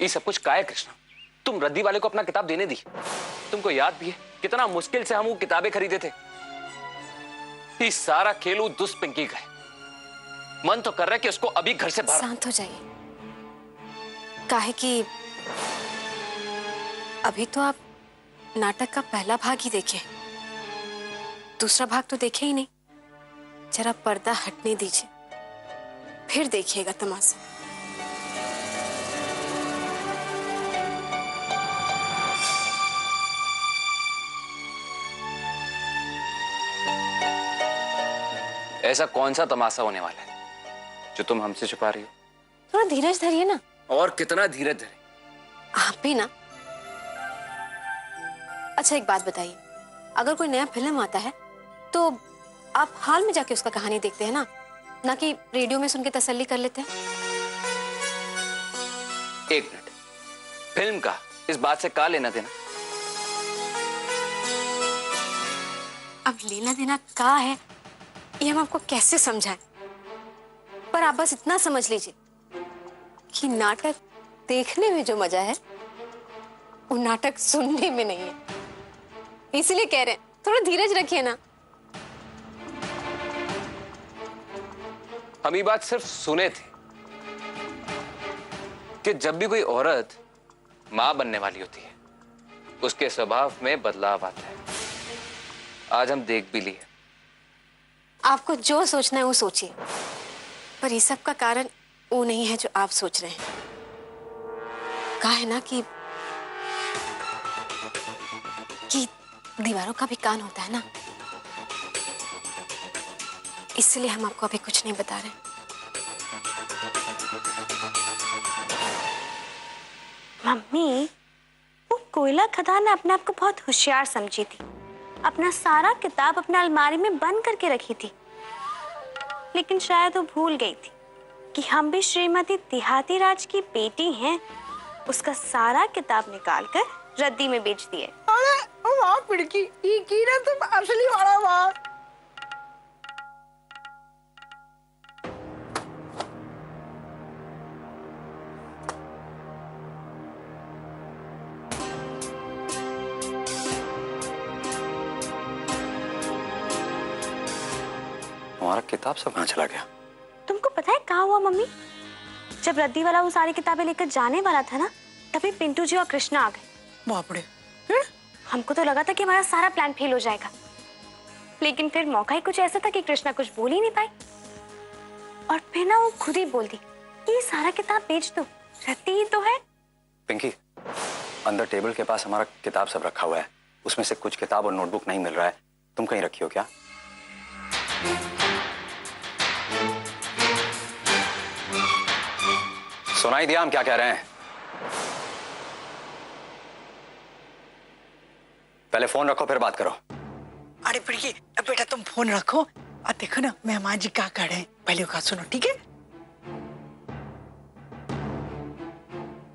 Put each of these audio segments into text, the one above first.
ये सब कुछ क्या है कृष्णा? तुम रद्दी वाले को अपना किताब देने दी। तुमको याद भी है कितना मुश्किल से हम वो किताबें खरीदे थे। ये सारा खेल वो दुष्ट पिंकी का है। मन तो कर रहा है कि उसको अभी घर से बाहर। शांत हो जाइए। काहे कि अभी तो आप नाटक का पहला भाग ही देखे, दूसरा भाग तो देखे ही नहीं। जरा पर्दा हटने दीजिए, फिर देखिएगा तमाशा। ऐसा कौन सा तमाशा होने वाला है जो तुम हमसे छुपा रही हो? थोड़ा धीरज धरिए ना। और कितना धीरज धरे? आप भी ना। अच्छा एक बात बताइए, अगर कोई नया फिल्म आता है तो आप हाल में जाके उसका कहानी देखते हैं ना कि रेडियो में सुन के तसल्ली कर लेते हैं? एक मिनट, फिल्म का इस बात से क्या लेना देना? अब लेना देना क्या है ये हम आपको कैसे समझाएं, पर आप बस इतना समझ लीजिए कि नाटक देखने में जो मजा है वो नाटक सुनने में नहीं है। इसलिए कह रहे हैं थोड़ा धीरज रखिए ना। हम ये बात सिर्फ सुने थे कि जब भी कोई औरत मां बनने वाली होती है उसके स्वभाव में बदलाव आता है। आज हम देख भी लिए। आपको जो सोचना है वो सोचिए, पर ये सब का कारण वो नहीं है जो आप सोच रहे हैं। कहा है ना कि दीवारों का भी कान होता है ना, इसलिए हम आपको अभी कुछ नहीं बता रहे। मम्मी, वो कोयला खदान अपने आप को बहुत होशियार समझी थी। अपना सारा किताब अपने अलमारी में बंद करके रखी थी, लेकिन शायद वो भूल गई थी कि हम भी श्रीमती देहाती राज की बेटी हैं। उसका सारा किताब निकालकर रद्दी में बेच दिए। अरे वाह पिड़की, ये की ना तुम असली वाला वाह। हमारा किताब सब कहाँ चला गया? तुमको पता है कहाँ हुआ मम्मी? जब रद्दी वाला वो सारी किताबें लेकर जाने वाला था ना, तभी पिंटू जी और कृष्णा आ गए। बाप रे। हमको तो लगा था कि हमारा सारा प्लान फेल हो जाएगा, लेकिन फिर मौका ही कुछ ऐसा था कि कृष्णा कुछ बोल ही नहीं पाई। और फिर ना वो खुद ही बोल दी कि ये सारा किताब बेच दो, रद्दी ही तो है। पिंकी, अंदर टेबल के पास हमारा किताब सब रखा हुआ है, उसमें से कुछ किताब और नोटबुक नहीं मिल रहा है। तुम कहीं रखी हो क्या? सुनाई दिया हम क्या कह रहे हैं? पहले फोन रखो फिर बात करो। अरे पिड़की, बेटा तुम फोन रखो और देखो ना मेहमान जी क्या कर रहे हैं, पहले का सुनो, ठीक है?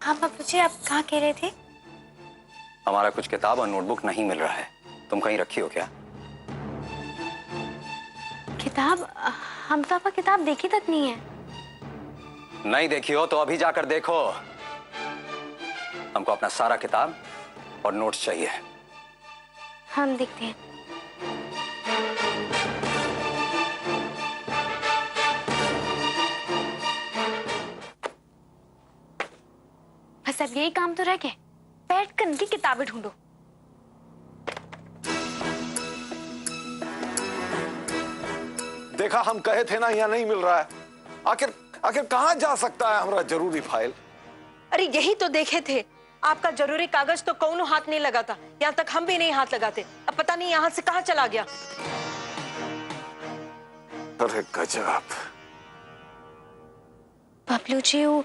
हाँ बाबू जी, आप कहाँ कह रहे थे? हमारा कुछ किताब और नोटबुक नहीं मिल रहा है, तुम कहीं रखी हो क्या? किताब? हम तो आपका किताब देखी तक नहीं है। नहीं देखी हो तो अभी जाकर देखो। हमको अपना सारा किताब और नोट्स चाहिए। हम देखते हैं। बस अब यही काम तो रह गया, बैठ कर इनकी किताबें ढूंढो। देखा, हम कहे थे ना यहाँ नहीं मिल रहा है। आखिर आखिर कहाँ जा सकता है हमारा जरूरी फाइल? अरे यही तो देखे थे, आपका जरूरी कागज तो कौनो हाथ नहीं लगाता, यहाँ तक हम भी नहीं हाथ लगाते। अब पता नहीं यहाँ से कहाँ चला गया। अरे गजब। बबलू जी, वो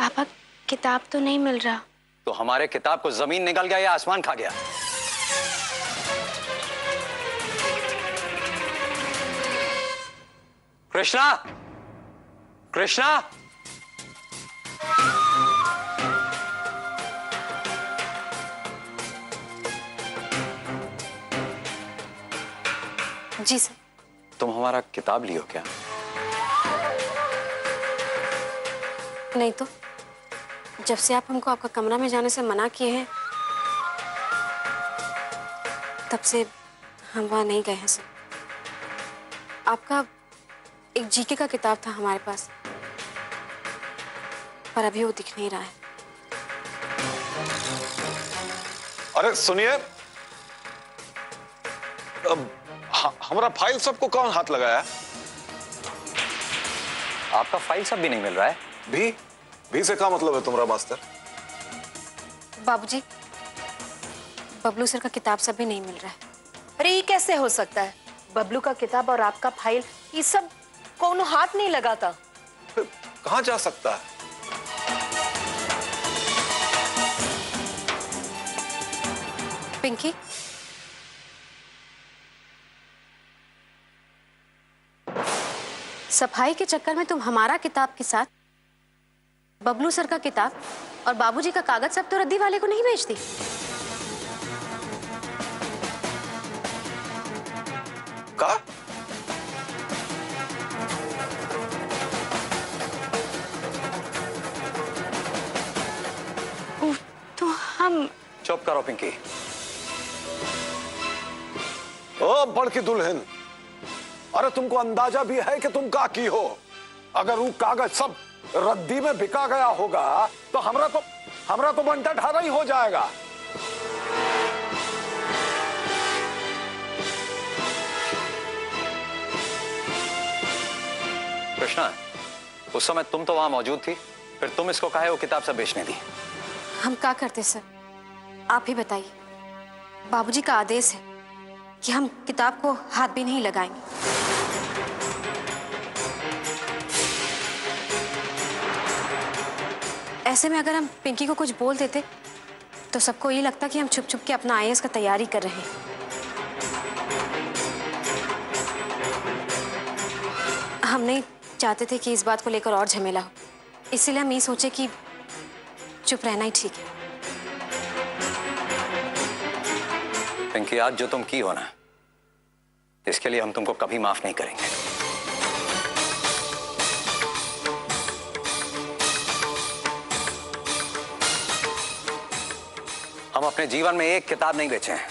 आपका किताब तो नहीं मिल रहा। तो हमारे किताब को जमीन निकल गया या आसमान खा गया? कृष्णा, कृष्णा, जी सर। तुम हमारा किताब लियो क्या? नहीं तो जब से आप हमको आपका कमरा में जाने से मना किए हैं तब से हम वहां नहीं गए हैं सर। आपका एक जीके का किताब था हमारे पास, पर अभी वो दिख नहीं रहा है। अरे सुनिए, हमारा फाइल सबको कौन हाथ लगाया? आपका फाइल सब भी नहीं मिल रहा है। भी से क्या मतलब है तुम्हारा मास्टर? बाबूजी, बबलू सर का किताब सब भी नहीं मिल रहा है। अरे ये कैसे हो सकता है? बबलू का किताब और आपका फाइल ये सब कौन हाथ नहीं लगाता। कहाँ जा सकता है? पिंकी, सफाई के चक्कर में तुम हमारा किताब के साथ बबलू सर का किताब और बाबूजी का कागज सब तो रद्दी वाले को नहीं भेजती। का? तो हम चुप करो पिंकी। ओ बड़की दुल्हन, अरे तुमको अंदाजा भी है कि तुम का की हो? अगर वो कागज सब रद्दी में बिका गया होगा तो हमरा तो बंटा ढारा ही हो जाएगा। कृष्णा, उस समय तुम तो वहां मौजूद थी, फिर तुम इसको काहे वो किताब सब बेचने दी? हम क्या करते सर, आप ही बताइए। बाबूजी का आदेश है कि हम किताब को हाथ भी नहीं लगाएंगे। ऐसे में अगर हम पिंकी को कुछ बोल देते तो सबको ये लगता कि हम छुप छुप के अपना आईएएस का तैयारी कर रहे हैं। हम नहीं चाहते थे कि इस बात को लेकर और झमेला हो, इसीलिए हम ये सोचे कि चुप रहना ही ठीक है। पिंकी, आज जो तुम की हो ना, इसके लिए हम तुमको कभी माफ नहीं करेंगे। हम अपने जीवन में एक किताब नहीं बेचे हैं,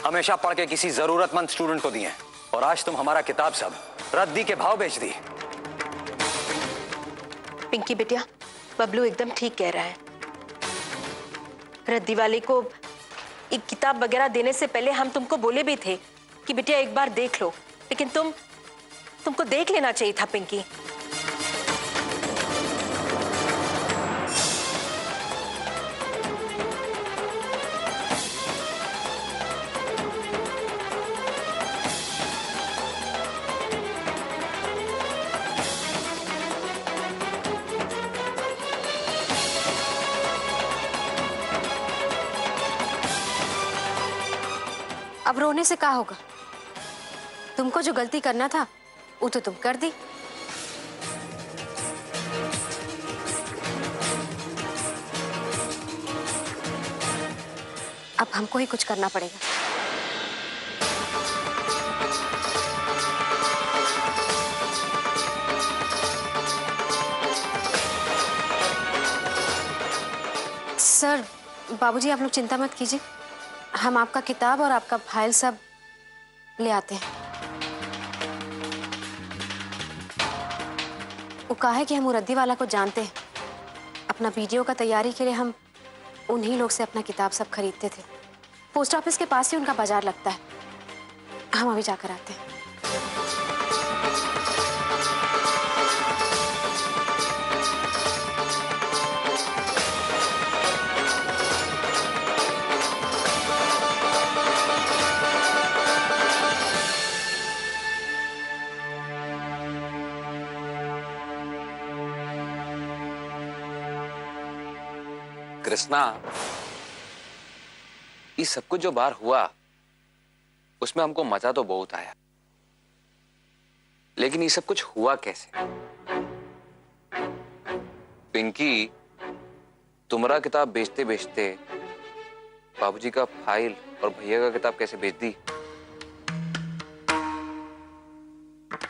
हमेशा पढ़ के किसी जरूरतमंद स्टूडेंट को दिए हैं, और आज तुम हमारा किताब सब रद्दी के भाव बेच दी। पिंकी बिटिया, बबलू एकदम ठीक कह रहा है। रद्दी वाले को एक किताब वगैरह देने से पहले हम तुमको बोले भी थे कि बिटिया एक बार देख लो, लेकिन तुमको देख लेना चाहिए था पिंकी। अब रोने से क्या होगा? तुमको जो गलती करना था वो तो तुम कर दी। अब हमको ही कुछ करना पड़ेगा। सर, बाबूजी आप लोग चिंता मत कीजिए, हम आपका किताब और आपका फाइल सब ले आते हैं। वो कहा है कि हम रद्दी वाला को जानते हैं, अपना वीडियो का तैयारी के लिए हम उन्हीं लोग से अपना किताब सब खरीदते थे। पोस्ट ऑफिस के पास ही उनका बाजार लगता है। हम अभी जाकर आते हैं। कृष्णा, इस सब कुछ जो बाहर हुआ उसमें हमको मजा तो बहुत आया, लेकिन ये सब कुछ हुआ कैसे? पिंकी, तुम्हारा किताब बेचते बेचते बाबूजी का फाइल और भैया का किताब कैसे बेच दी?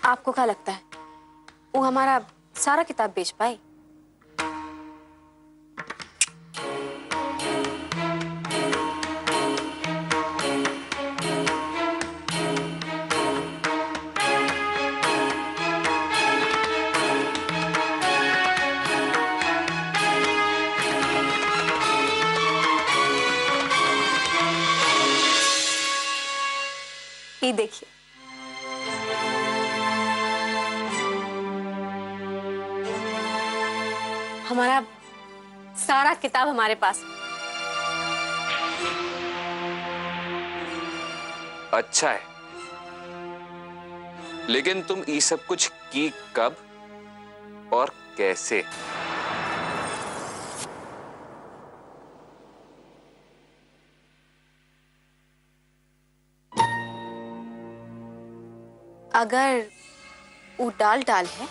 आपको क्या लगता है वो हमारा सारा किताब बेच पाए? ये देखिए, हमारा सारा किताब हमारे पास। अच्छा है, लेकिन तुम ये सब कुछ की कब और कैसे? अगर वो डाल डाल है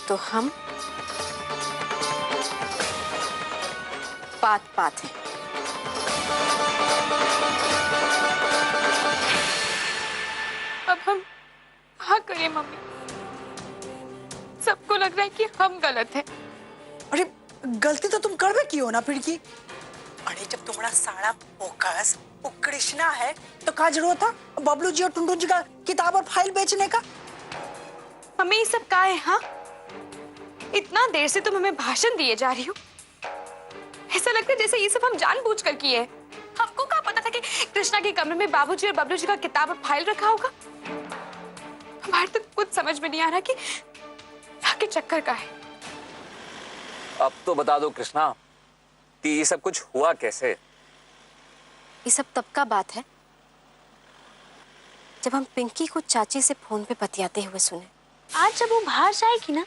तो हम पात पात हैं। अब हम हाँ करें मम्मी? सबको लग रहा है कि हम गलत हैं। अरे गलती तो तुम कर की हो ना पिड़की। अरे जब तुम्हारा सारा फोकस वो कृष्णा है तो क्या जरूरत था बबलू जी और टुंडू जी का किताब और फाइल बेचने का? मम्मी ये सब क्या है? हाँ, इतना देर से तुम हमें भाषण दिए जा रही हो। ऐसा लगता है जैसे ये सब हम जानबूझकर किए हैं। हमको क्या पता था कि कृष्णा के कमरे में बाबूजी और बबलू जी का किताब और फाइल रखा होगा। हमारे तो कुछ समझ में नहीं आ रहा कि आगे चक्कर का है। अब तो बता दो कृष्णा कि ये सब कुछ हुआ कैसे? ये सब तब का बात है जब हम पिंकी को चाची से फोन पे बतियाते हुए सुने। आज जब वो बाहर जाएगी ना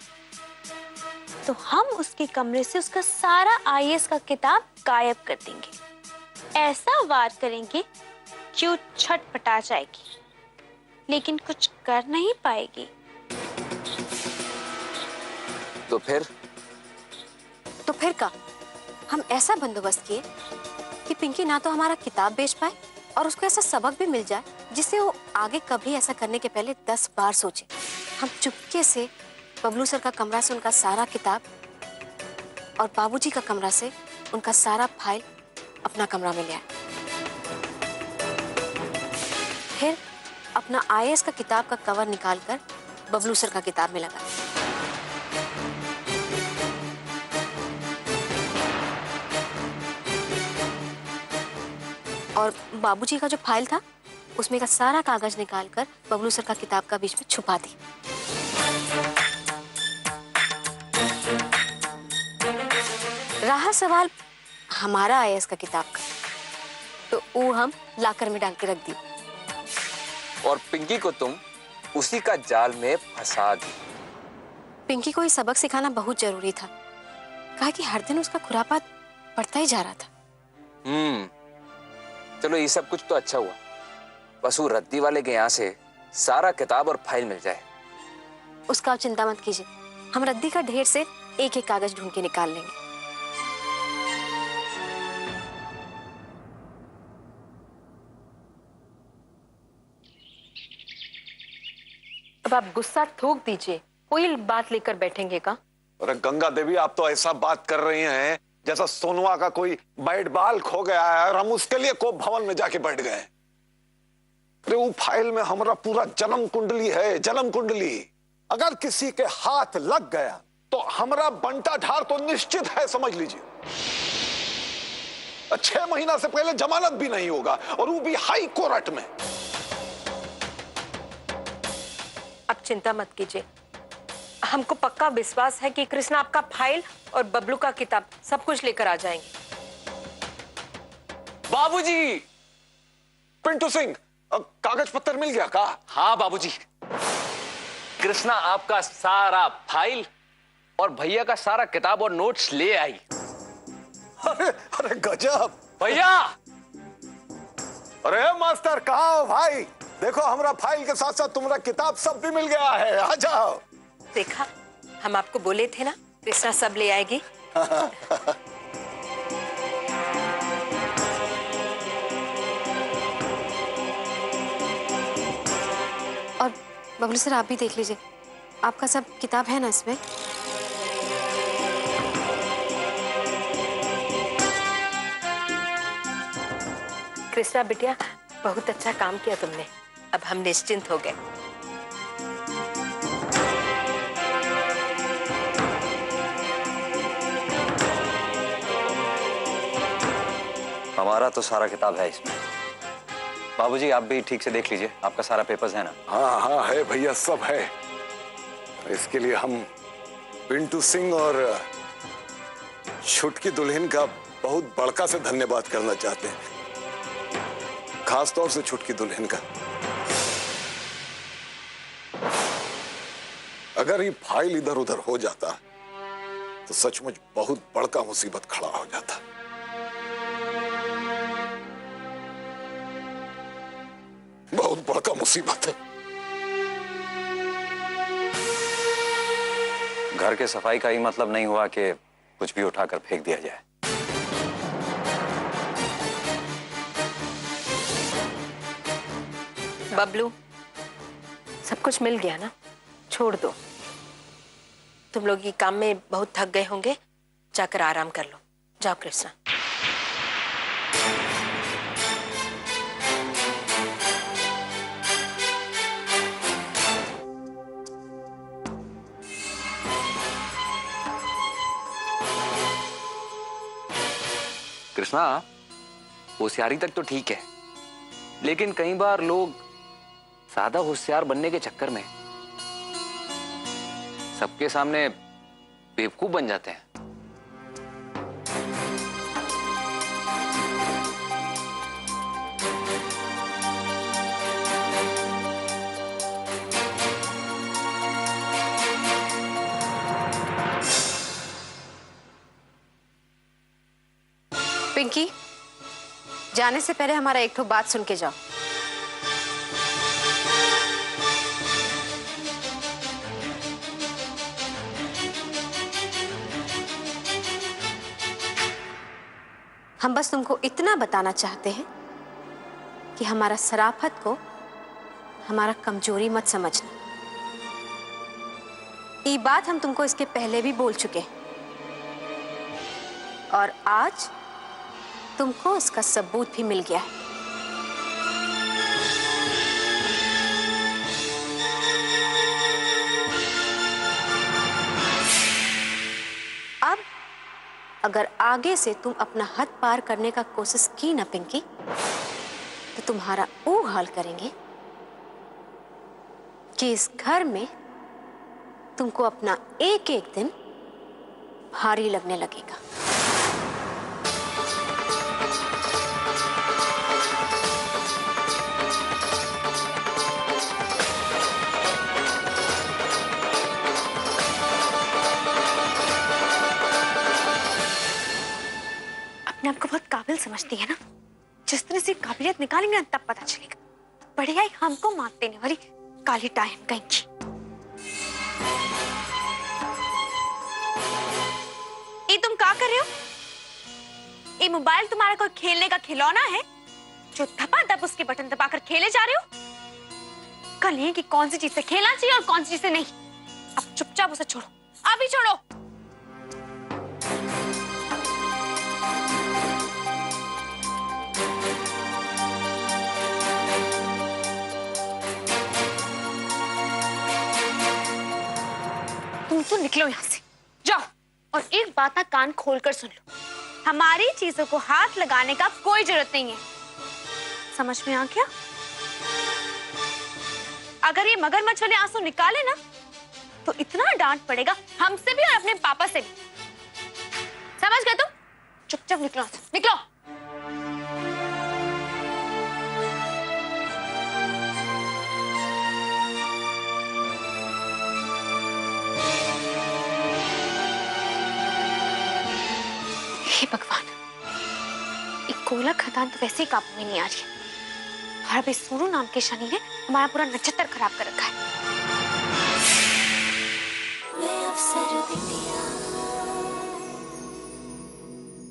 तो हम उसके कमरे से उसका सारा आईएएस का किताब गायब कर देंगे। ऐसा वार करेंगे कि वो छटपटा जाएगी, लेकिन कुछ कर नहीं पाएगी। तो फिर का हम ऐसा बंदोबस्त किए कि पिंकी ना तो हमारा किताब बेच पाए और उसको ऐसा सबक भी मिल जाए जिससे वो आगे कभी ऐसा करने के पहले 10 बार सोचे। हम चुपके से बबलू सर का कमरा से उनका सारा किताब और बाबूजी का कमरा से उनका सारा फाइल अपना कमरा में ले आए। फिर अपना आईएएस का किताब का कवर निकालकर बबलू सर का किताब में लगा। और बाबूजी का जो फाइल था उसमें का सारा कागज निकालकर बबलू सर का किताब का बीच में छुपा दी। रहा सवाल हमारा आईएएस का किताब का, तो वो हम लाकर में डाल के रख दी और पिंकी को तुम उसी का जाल में फंसा दी। पिंकी को ये सबक सिखाना बहुत जरूरी था, कहा कि हर दिन उसका खुरापात बढ़ता ही जा रहा था। चलो ये सब कुछ तो अच्छा हुआ, बस वो रद्दी वाले के यहाँ से सारा किताब और फाइल मिल जाए। उसका चिंता मत कीजिए, हम रद्दी का ढेर से एक एक कागज ढूंढ के निकाल लेंगे। अब आप गुस्सा थूक दीजिए, कोई बात लेकर बैठेंगे का? अरे गंगा देवी, आप तो ऐसा बात कर रही हैं जैसा सोनवा का कोई बैट बॉल खो गया है और हम उसके लिए कोप भवन में जाके बैठ गए। अरे वो फाइल में हमारा पूरा जन्म कुंडली है, जन्म कुंडली। अगर किसी के हाथ लग गया तो हमारा बंटा ढार तो निश्चित है, समझ लीजिए। 6 महीना से पहले जमानत भी नहीं होगा, और वो भी हाई कोर्ट में। आप चिंता मत कीजिए, हमको पक्का विश्वास है कि कृष्णा आपका फाइल और बबलू का किताब सब कुछ लेकर आ जाएंगे। बाबूजी! पिंटू सिंह, कागज पत्तर मिल गया का? हाँ बाबूजी, कृष्णा आपका सारा फाइल और भैया का सारा किताब और नोट्स ले आई। अरे अरे गजब भैया! अरे मास्टर, कहाँ हो भाई? देखो हमारा फाइल के साथ साथ तुम्हारा किताब सब भी मिल गया है, आ जाओ। देखा, हम आपको बोले थे ना कृष्णा सब ले आएगी। बबलू सर आप भी देख लीजिए, आपका सब किताब है ना इसमें? कृष्णा बिटिया, बहुत अच्छा काम किया तुमने। अब हम निश्चिंत हो गए। हमारा तो सारा किताब है इसमें। बाबूजी आप भी ठीक से देख लीजिए, आपका सारा पेपर्स है ना? हाँ हाँ है भैया, सब है। इसके लिए हम पिंटू सिंह और छुटकी दुल्हन का बहुत बड़का से धन्यवाद करना चाहते हैं, खास तौर से छुटकी दुल्हन का। अगर ये फाइल इधर उधर हो जाता तो सचमुच बहुत बड़का मुसीबत खड़ा हो जाता। बहुत बड़का मुसीबत है। घर के सफाई का ही मतलब नहीं हुआ कि कुछ भी उठाकर फेंक दिया जाए। बबलू, सब कुछ मिल गया ना, छोड़ दो। तुम लोग ये काम में बहुत थक गए होंगे, जाकर आराम कर लो। जाओ कृष्णा। कृष्णा, होशियारी तक तो ठीक है, लेकिन कई बार लोग सादा होशियार बनने के चक्कर में सबके सामने बेवकूफ बन जाते हैं। पिंकी, जाने से पहले हमारा एक ठो बात सुन के जाओ। हम बस तुमको इतना बताना चाहते हैं कि हमारा शराफत को हमारा कमजोरी मत समझना। ये बात हम तुमको इसके पहले भी बोल चुके हैं और आज तुमको इसका सबूत भी मिल गया है। अब अगर आगे से तुम अपना हद पार करने का कोशिश की ना पिंकी, तो तुम्हारा वो हाल करेंगे कि इस घर में तुमको अपना एक एक दिन भारी लगने लगेगा। अपने आपको बहुत काबिल समझती है ना, जिस तरह से काबिलियत निकालेंगे ना तब पता चलेगा। बढ़िया ही हमको मात देने वाली काली टाइम कहीं की। ये तुम क्या कर रहे हो? ये मोबाइल तुम्हारा कोई खेलने का खिलौना है जो धपाधप उसके बटन दबाकर खेले जा रहे हो? कल ये कि कौन सी चीज से खेलना चाहिए और कौन सी चीज से नहीं। अब चुपचाप उसे छोड़ो, अभी छोड़ो। तुम तो निकलो यहां से, जाओ। और एक बात ना कान खोलकर सुन लो, हमारी चीजों को हाथ लगाने का कोई जरूरत नहीं है। समझ में आ गया? अगर ये मगरमच्छ वाले आंसू निकाले ना तो इतना डांट पड़ेगा हमसे भी और अपने पापा से भी। समझ गए तुम? चुपचाप निकलो, निकलो। हे भगवान, एक कोयला खदान तो वैसे ही काबू में नहीं आ रही है और अब इस सूरू नाम के शनि ने हमारा पूरा नक्षत्र खराब कर रखा है।